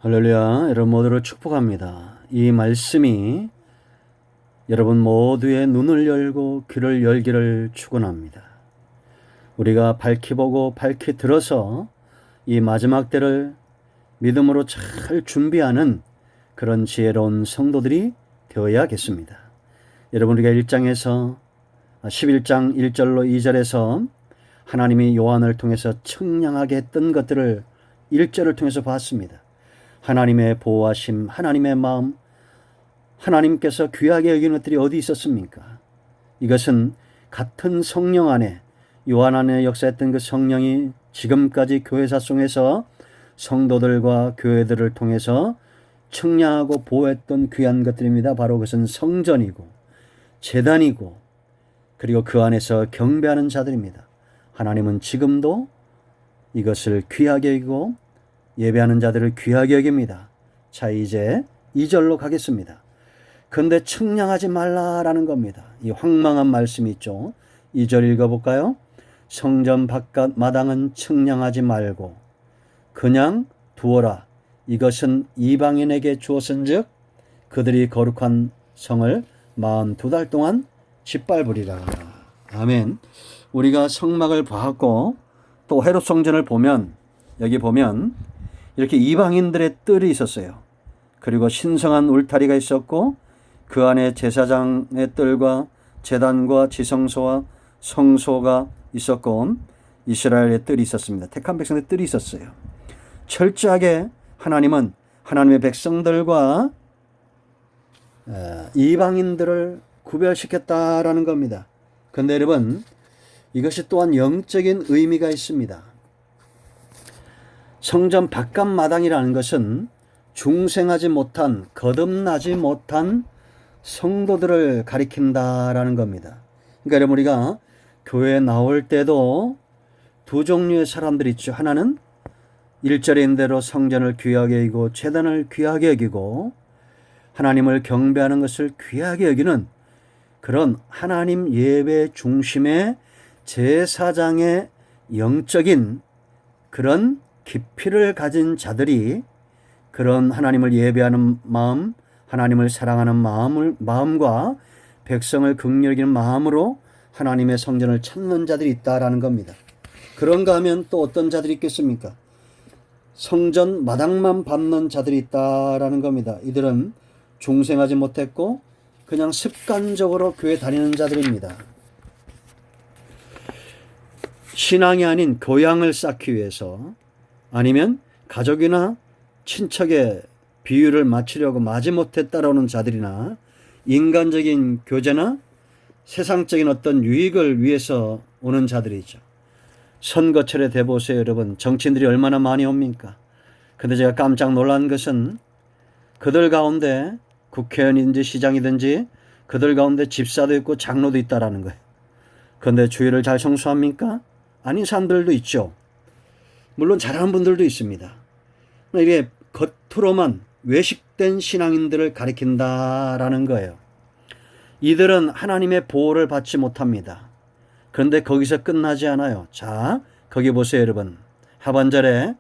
할렐루야. 여러분 모두를 축복합니다. 이 말씀이 여러분 모두의 눈을 열고 귀를 열기를 축원합니다. 우리가 밝히 보고 밝히 들어서 이 마지막 때를 믿음으로 잘 준비하는 그런 지혜로운 성도들이 되어야겠습니다. 여러분, 우리가 1장에서 11장 1절로 2절에서 하나님이 요한을 통해서 청량하게 했던 것들을 1절을 통해서 봤습니다. 하나님의 보호하심, 하나님의 마음, 하나님께서 귀하게 여기는 것들이 어디 있었습니까? 이것은 같은 성령 안에, 요한 안에 역사했던 그 성령이 지금까지 교회사 속에서 성도들과 교회들을 통해서 청량하고 보호했던 귀한 것들입니다. 바로 그것은 성전이고 제단이고 그리고 그 안에서 경배하는 자들입니다. 하나님은 지금도 이것을 귀하게 여기고 예배하는 자들을 귀하게 여깁니다. 자, 이제 2절로 가겠습니다. 그런데 청량하지 말라라는 겁니다. 이 황망한 말씀이 있죠. 2절 읽어볼까요? 성전 바깥 마당은 청량하지 말고 그냥 두어라. 이것은 이방인에게 주었은즉 그들이 거룩한 성을 42달 동안 짓밟으리라. 아멘. 우리가 성막을 봤고 또 헤롯 성전을 보면 여기 보면 이렇게 이방인들의 뜰이 있었어요. 그리고 신성한 울타리가 있었고 그 안에 제사장의 뜰과 제단과 지성소와 성소가 있었고 이스라엘의 뜰이 있었습니다. 택한 백성의 뜰이 있었어요. 철저하게 하나님은 하나님의 백성들과 이방인들을 구별시켰다라는 겁니다. 그런데 여러분, 이것이 또한 영적인 의미가 있습니다. 성전 바깥 마당이라는 것은 중생하지 못한, 거듭나지 못한 성도들을 가리킨다라는 겁니다. 그러니까 여러분, 우리가 교회에 나올 때도 두 종류의 사람들이 있죠. 하나는 1절에 있는 대로 성전을 귀하게 여기고 제단을 귀하게 여기고 하나님을 경배하는 것을 귀하게 여기는 그런 하나님 예배 중심의 제사장의 영적인 그런 깊이를 가진 자들이 그런 하나님을 예배하는 마음, 하나님을 사랑하는 마음과 백성을 긍휼히 여기는 마음으로 하나님의 성전을 찾는 자들이 있다라는 겁니다. 그런가 하면 또 어떤 자들이 있겠습니까? 성전 마당만 밟는 자들이 있다라는 겁니다. 이들은 중생하지 못했고 그냥 습관적으로 교회 다니는 자들입니다. 신앙이 아닌 교양을 쌓기 위해서 아니면 가족이나 친척의 비유를 맞추려고 마지못해 따라오는 자들이나 인간적인 교제나 세상적인 어떤 유익을 위해서 오는 자들이죠. 선거철에 대보세요, 여러분. 정치인들이 얼마나 많이 옵니까? 근데 제가 깜짝 놀란 것은 그들 가운데 국회의원이든지 시장이든지 그들 가운데 집사도 있고 장로도 있다라는 거예요. 그런데 주일을 잘 성수합니까? 아닌 사람들도 있죠. 물론 잘하는 분들도 있습니다. 이게 겉으로만 외식된 신앙인들을 가리킨다라는 거예요. 이들은 하나님의 보호를 받지 못합니다. 그런데 거기서 끝나지 않아요. 자, 거기 보세요, 여러분. 하반절에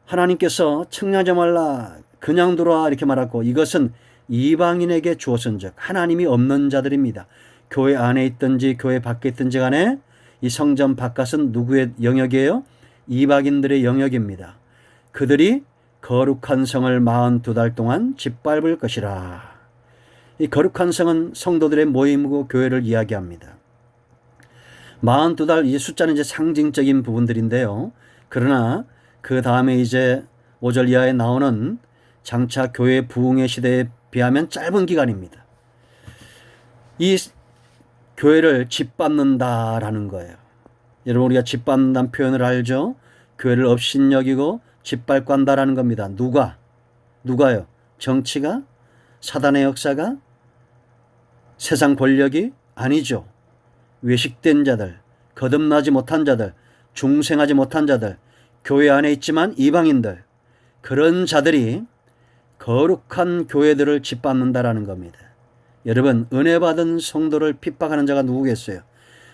하나님께서 청량하지 말라, 그냥 들어와 이렇게 말하고 이것은 이방인에게 주었은즉 하나님이 없는 자들입니다. 교회 안에 있든지 교회 밖에 있든지 간에 이 성전 바깥은 누구의 영역이에요? 이방인들의 영역입니다. 그들이 거룩한 성을 42달 동안 짓밟을 것이라. 이 거룩한 성은 성도들의 모임이고 교회를 이야기합니다. 42달, 이 숫자는 이제 상징적인 부분들인데요. 그러나 그 다음에 이제 5절 이하에 나오는 장차 교회 부흥의 시대에 비하면 짧은 기간입니다. 이 교회를 짓밟는다라는 거예요. 여러분, 우리가 짓밟는다는 표현을 알죠? 교회를 업신여기고 짓밟고 한다라는 겁니다. 누가요? 정치가? 사단의 역사가? 세상 권력이? 아니죠. 외식된 자들, 거듭나지 못한 자들, 중생하지 못한 자들, 교회 안에 있지만 이방인들, 그런 자들이 거룩한 교회들을 짓밟는다라는 겁니다. 여러분, 은혜 받은 성도를 핍박하는 자가 누구겠어요?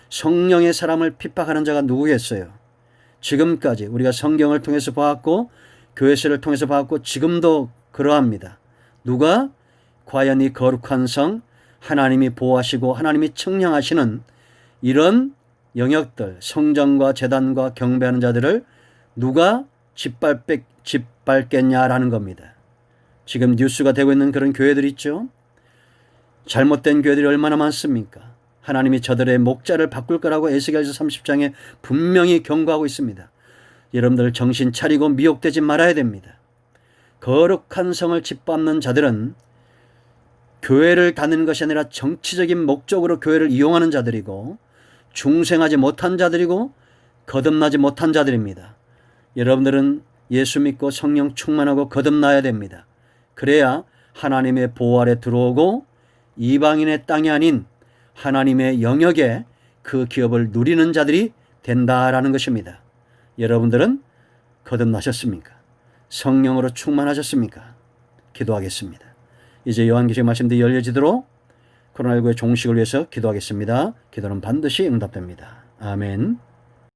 성령의 사람을 핍박하는 자가 누구겠어요? 지금까지 우리가 성경을 통해서 보았고 교회세를 통해서 받았고 지금도 그러합니다. 누가? 과연 이 거룩한 성, 하나님이 보호하시고 하나님이 측량하시는 이런 영역들, 성전과 제단과 경배하는 자들을 누가 짓밟겠냐라는 겁니다. 지금 뉴스가 되고 있는 그런 교회들 있죠. 잘못된 교회들이 얼마나 많습니까? 하나님이 저들의 목자를 바꿀 거라고 에스겔서 30장에 분명히 경고하고 있습니다. 여러분들 정신 차리고 미혹되지 말아야 됩니다. 거룩한 성을 짓밟는 자들은 교회를 다니는 것이 아니라 정치적인 목적으로 교회를 이용하는 자들이고 중생하지 못한 자들이고 거듭나지 못한 자들입니다. 여러분들은 예수 믿고 성령 충만하고 거듭나야 됩니다. 그래야 하나님의 보호 아래 들어오고 이방인의 땅이 아닌 하나님의 영역에 그 기업을 누리는 자들이 된다라는 것입니다. 여러분들은 거듭나셨습니까? 성령으로 충만하셨습니까? 기도하겠습니다. 이제 요한계시록 말씀들이 열려지도록 코로나19의 종식을 위해서 기도하겠습니다. 기도는 반드시 응답됩니다. 아멘.